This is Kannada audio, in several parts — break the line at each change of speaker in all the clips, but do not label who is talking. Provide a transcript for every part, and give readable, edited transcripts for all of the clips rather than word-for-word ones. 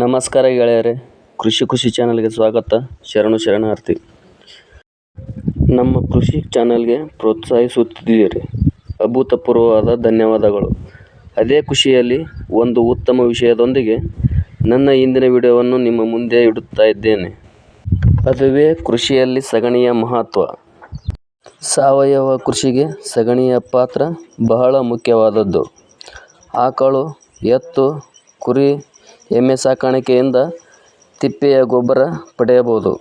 ನಮಸ್ಕಾರ ಗೆಳೆಯರೇ, ಕೃಷಿ ಚಾನಲ್ಗೆ ಸ್ವಾಗತ. ಶರಣಾರ್ಥಿ. ನಮ್ಮ ಕೃಷಿ ಚಾನಲ್ಗೆ ಪ್ರೋತ್ಸಾಹಿಸುತ್ತಿದ್ದೀರಿ, ಅಭೂತಪೂರ್ವವಾದ ಧನ್ಯವಾದಗಳು. ಅದೇ ಖುಷಿಯಲ್ಲಿ ಒಂದು ಉತ್ತಮ ವಿಷಯದೊಂದಿಗೆ ನನ್ನ ಇಂದಿನ ವಿಡಿಯೋವನ್ನು ನಿಮ್ಮ ಮುಂದೆ ಇಡುತ್ತಾ ಇದ್ದೇನೆ. ಅದುವೇ ಕೃಷಿಯಲ್ಲಿ ಸಗಣಿಯ ಮಹತ್ವ. ಸಾವಯವ ಕೃಷಿಗೆ ಸಗಣಿಯ ಪಾತ್ರ ಬಹಳ ಮುಖ್ಯವಾದದ್ದು. ಆಕಳು, ಎತ್ತು, ಕುರಿ, ಎಮ್ಮೆ ಸಾಕಾಣಿಕೆಯಿಂದ ತಿಪ್ಪೆಯ ಗೊಬ್ಬರ ಪಡೆಯಬಹುದು.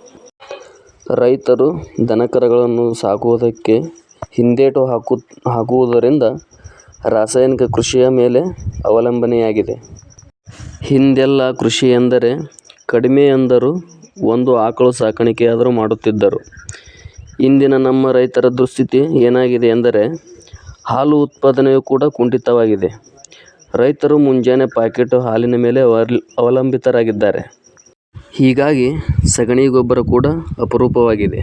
ರೈತರು ದನಕರುಗಳನ್ನು ಸಾಕುವುದಕ್ಕೆ ಹಿಂದೇಟು ಹಾಕುವುದರಿಂದ ರಾಸಾಯನಿಕ ಕೃಷಿಯ ಮೇಲೆ ಅವಲಂಬನೆಯಾಗಿದೆ. ಹಿಂದೆಲ್ಲ ಕೃಷಿ ಎಂದರೆ ಕಡಿಮೆ ಎಂದರೂ ಒಂದು ಆಕಳು ಸಾಕಾಣಿಕೆಯಾದರೂ ಮಾಡುತ್ತಿದ್ದರು. ಇಂದಿನ ನಮ್ಮ ರೈತರ ದುಸ್ಥಿತಿ ಏನಾಗಿದೆ ಎಂದರೆ ಹಾಲು ಉತ್ಪಾದನೆಯೂ ಕೂಡ ಕುಂಠಿತವಾಗಿದೆ. ರೈತರು ಮುಂಜಾನೆ ಪ್ಯಾಕೆಟ್ ಹಾಲಿನ ಮೇಲೆ ಅವಲಂಬಿತರಾಗಿದ್ದಾರೆ. ಹೀಗಾಗಿ ಸಗಣಿ ಗೊಬ್ಬರ ಕೂಡ ಅಪರೂಪವಾಗಿದೆ.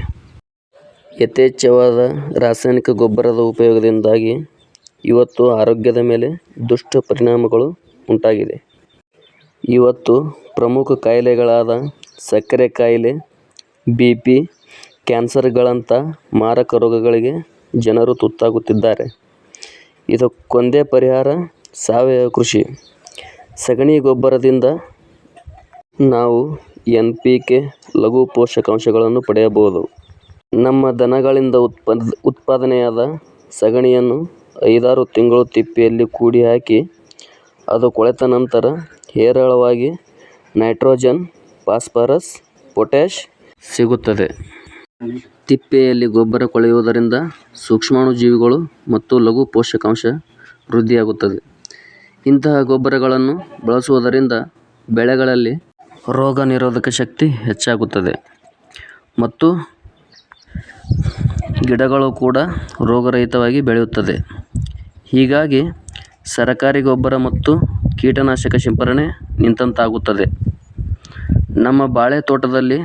ಯಥೇಚ್ಛವಾದ ರಾಸಾಯನಿಕ ಗೊಬ್ಬರದ ಉಪಯೋಗದಿಂದಾಗಿ ಇವತ್ತು ಆರೋಗ್ಯದ ಮೇಲೆ ದುಷ್ಪರಿಣಾಮಗಳು ಉಂಟಾಗಿದೆ. ಇವತ್ತು ಪ್ರಮುಖ ಕಾಯಿಲೆಗಳಾದ ಸಕ್ಕರೆ ಕಾಯಿಲೆ, BP, ಕ್ಯಾನ್ಸರ್ಗಳಂಥ ಮಾರಕ ರೋಗಗಳಿಗೆ ಜನರು ತುತ್ತಾಗುತ್ತಿದ್ದಾರೆ. ಇದಕ್ಕೊಂದೇ ಪರಿಹಾರ ಸಾವಯವ ಕೃಷಿ. ಸಗಣಿ ಗೊಬ್ಬರದಿಂದ ನಾವು NPK ಲಘು ಪೋಷಕಾಂಶಗಳನ್ನು ಪಡೆಯಬಹುದು. ನಮ್ಮ ದನಗಳಿಂದ ಉತ್ಪಾದನೆಯಾದ ಸಗಣಿಯನ್ನು 5-6 ತಿಂಗಳು ತಿಪ್ಪೆಯಲ್ಲಿ ಕೂಡಿ ಹಾಕಿ ಅದು ಕೊಳೆತ ನಂತರ ಹೇರಳವಾಗಿ ನೈಟ್ರೋಜನ್, ಫಾಸ್ಫರಸ್, ಪೊಟ್ಯಾಷ್ ಸಿಗುತ್ತದೆ. ತಿಪ್ಪೆಯಲ್ಲಿ ಗೊಬ್ಬರ ಕೊಳೆಯುವುದರಿಂದ ಸೂಕ್ಷ್ಮಾಣುಜೀವಿಗಳು ಮತ್ತು ಲಘು ಪೋಷಕಾಂಶ ವೃದ್ಧಿಯಾಗುತ್ತದೆ. ಇಂತಹ ಗೊಬ್ಬರಗಳನ್ನು ಬಳಸುವುದರಿಂದ ಬೆಳೆಗಳಲ್ಲಿ ರೋಗ ನಿರೋಧಕ ಶಕ್ತಿ ಹೆಚ್ಚಾಗುತ್ತದೆ ಮತ್ತು ಗಿಡಗಳು ಕೂಡ ರೋಗರಹಿತವಾಗಿ ಬೆಳೆಯುತ್ತದೆ. ಹೀಗಾಗಿ ಸರಕಾರಿ ಗೊಬ್ಬರ ಮತ್ತು ಕೀಟನಾಶಕ ಸಿಂಪರಣೆ ನಿಂತಂತಾಗುತ್ತದೆ. ನಮ್ಮ ಬಾಳೆ ತೋಟದಲ್ಲಿ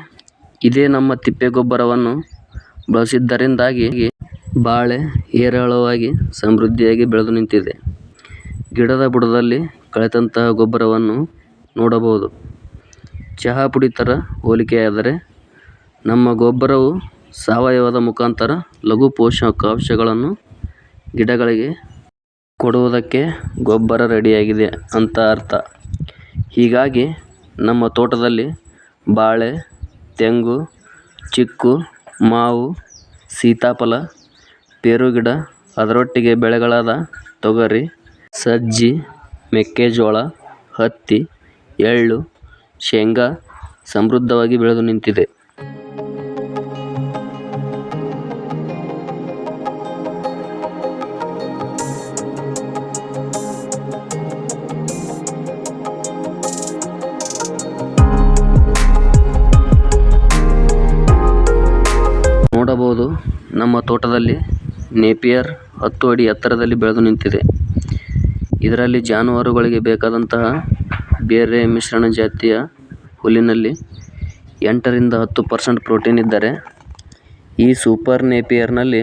ಇದೇ ನಮ್ಮ ತಿಪ್ಪೆ ಗೊಬ್ಬರವನ್ನು ಬಳಸಿದ್ದರಿಂದಾಗಿ ಬಾಳೆ ಹೇರಳವಾಗಿ ಸಮೃದ್ಧಿಯಾಗಿ ಬೆಳೆದು ನಿಂತಿದೆ. ಗಿಡದ ಬುಡದಲ್ಲಿ ಕಳೆದಂತಹ ಗೊಬ್ಬರವನ್ನು ನೋಡಬಹುದು. ಚಹಾ ಪುಡಿ ಥರ ಹೋಲಿಕೆಯಾದರೆ ನಮ್ಮ ಗೊಬ್ಬರವು ಸಾವಯವದ ಮುಖಾಂತರ ಲಘು ಪೋಷಕಾಂಶಗಳನ್ನು ಗಿಡಗಳಿಗೆ ಕೊಡುವುದಕ್ಕೆ ಗೊಬ್ಬರ ರೆಡಿಯಾಗಿದೆ ಅಂತ ಅರ್ಥ. ಹೀಗಾಗಿ ನಮ್ಮ ತೋಟದಲ್ಲಿ ಬಾಳೆ, ತೆಂಗು, ಚಿಕ್ಕು, ಮಾವು, ಸೀತಾಫಲ, ಪೇರು ಗಿಡ, ಅದರೊಟ್ಟಿಗೆ ಬೆಳೆಗಳಾದ ತೊಗರಿ, ಸಜ್ಜಿ, ಮೆಕ್ಕೆಜೋಳ, ಹತ್ತಿ, ಎಳ್ಳು, ಶೇಂಗಾ ಸಮೃದ್ಧವಾಗಿ ಬೆಳೆದು ನಿಂತಿದೆ. ನೋಡಬಹುದು, ನಮ್ಮ ತೋಟದಲ್ಲಿ ನೇಪಿಯರ್ 10 ಅಡಿ ಎತ್ತರದಲ್ಲಿ ಬೆಳೆದು ನಿಂತಿದೆ. ಇದರಲ್ಲಿ ಜಾನುವಾರುಗಳಿಗೆ ಬೇಕಾದಂತಹ ಬೇರೆ ಮಿಶ್ರಣ ಜಾತಿಯ ಹುಲ್ಲಿನಲ್ಲಿ 8-10% ಪ್ರೋಟೀನ್ ಇದ್ದರೆ ಈ ಸೂಪರ್ ನೇಪಿಯರ್ನಲ್ಲಿ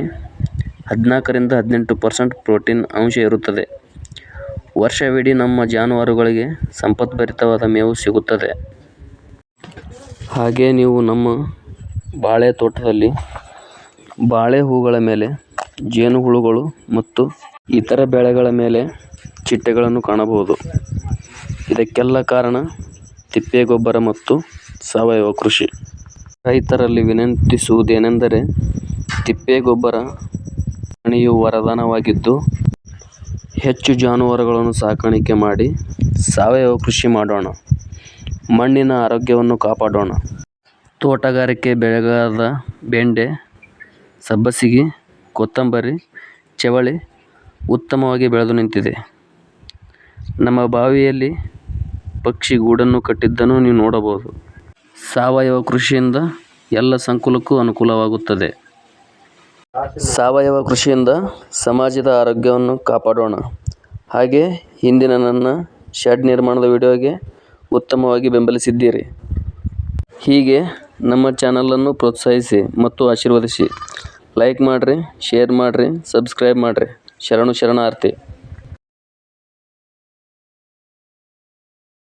14-18% ಪ್ರೋಟೀನ್ ಅಂಶ ಇರುತ್ತದೆ. ವರ್ಷವಿಡೀ ನಮ್ಮ ಜಾನುವಾರುಗಳಿಗೆ ಸಂಪದ್ಭರಿತವಾದ ಮೇವು ಸಿಗುತ್ತದೆ. ಹಾಗೆ ನೀವು ನಮ್ಮ ಬಾಳೆ ತೋಟದಲ್ಲಿ ಬಾಳೆ ಹೂಗಳ ಮೇಲೆ ಜೇನುಹುಳುಗಳು ಮತ್ತು ಇತರ ಬೆಳೆಗಳ ಮೇಲೆ ಚಿಟ್ಟೆಗಳನ್ನು ಕಾಣಬಹುದು. ಇದಕ್ಕೆಲ್ಲ ಕಾರಣ ತಿಪ್ಪೆ ಗೊಬ್ಬರ ಮತ್ತು ಸಾವಯವ ಕೃಷಿ. ರೈತರಲ್ಲಿ ವಿನಂತಿಸುವುದೇನೆಂದರೆ ತಿಪ್ಪೆ ಗೊಬ್ಬರ ಸಗಣಿಯು ವರದಾನವಾಗಿದ್ದು ಹೆಚ್ಚು ಜಾನುವಾರುಗಳನ್ನು ಸಾಕಾಣಿಕೆ ಮಾಡಿ ಸಾವಯವ ಕೃಷಿ ಮಾಡೋಣ. ಮಣ್ಣಿನ ಆರೋಗ್ಯವನ್ನು ಕಾಪಾಡೋಣ. ತೋಟಗಾರಿಕೆ ಬೆಳೆಗಳಾದ ಬೆಂಡೆ, ಸಬ್ಬಸಿಗೆ, ಕೊತ್ತಂಬರಿ, ಚವಳಿ ಉತ್ತಮವಾಗಿ ಬೆಳೆದು ನಿಂತಿದೆ. ನಮ್ಮ ಬಾವಿಯಲ್ಲಿ ಪಕ್ಷಿ ಗೂಡನ್ನು ಕಟ್ಟಿದ್ದನ್ನು ನೀವು ನೋಡಬಹುದು. ಸಾವಯವ ಕೃಷಿಯಿಂದ ಎಲ್ಲ ಸಂಕುಲಕ್ಕೂ ಅನುಕೂಲವಾಗುತ್ತದೆ. ಸಾವಯವ ಕೃಷಿಯಿಂದ ಸಮಾಜದ ಆರೋಗ್ಯವನ್ನು ಕಾಪಾಡೋಣ. ಹಾಗೆ ಹಿಂದಿನ ನನ್ನ ಶೆಡ್ ನಿರ್ಮಾಣದ ವಿಡಿಯೋಗೆ ಉತ್ತಮವಾಗಿ ಬೆಂಬಲಿಸಿದ್ದೀರಿ. ಹೀಗೆ ನಮ್ಮ ಚಾನಲನ್ನು ಪ್ರೋತ್ಸಾಹಿಸಿ ಮತ್ತು ಆಶೀರ್ವದಿಸಿ. ಲೈಕ್ ಮಾಡಿರಿ, ಶೇರ್ ಮಾಡಿರಿ, ಸಬ್ಸ್ಕ್ರೈಬ್ ಮಾಡಿರಿ. ಶರಣಾರ್ಥಿ.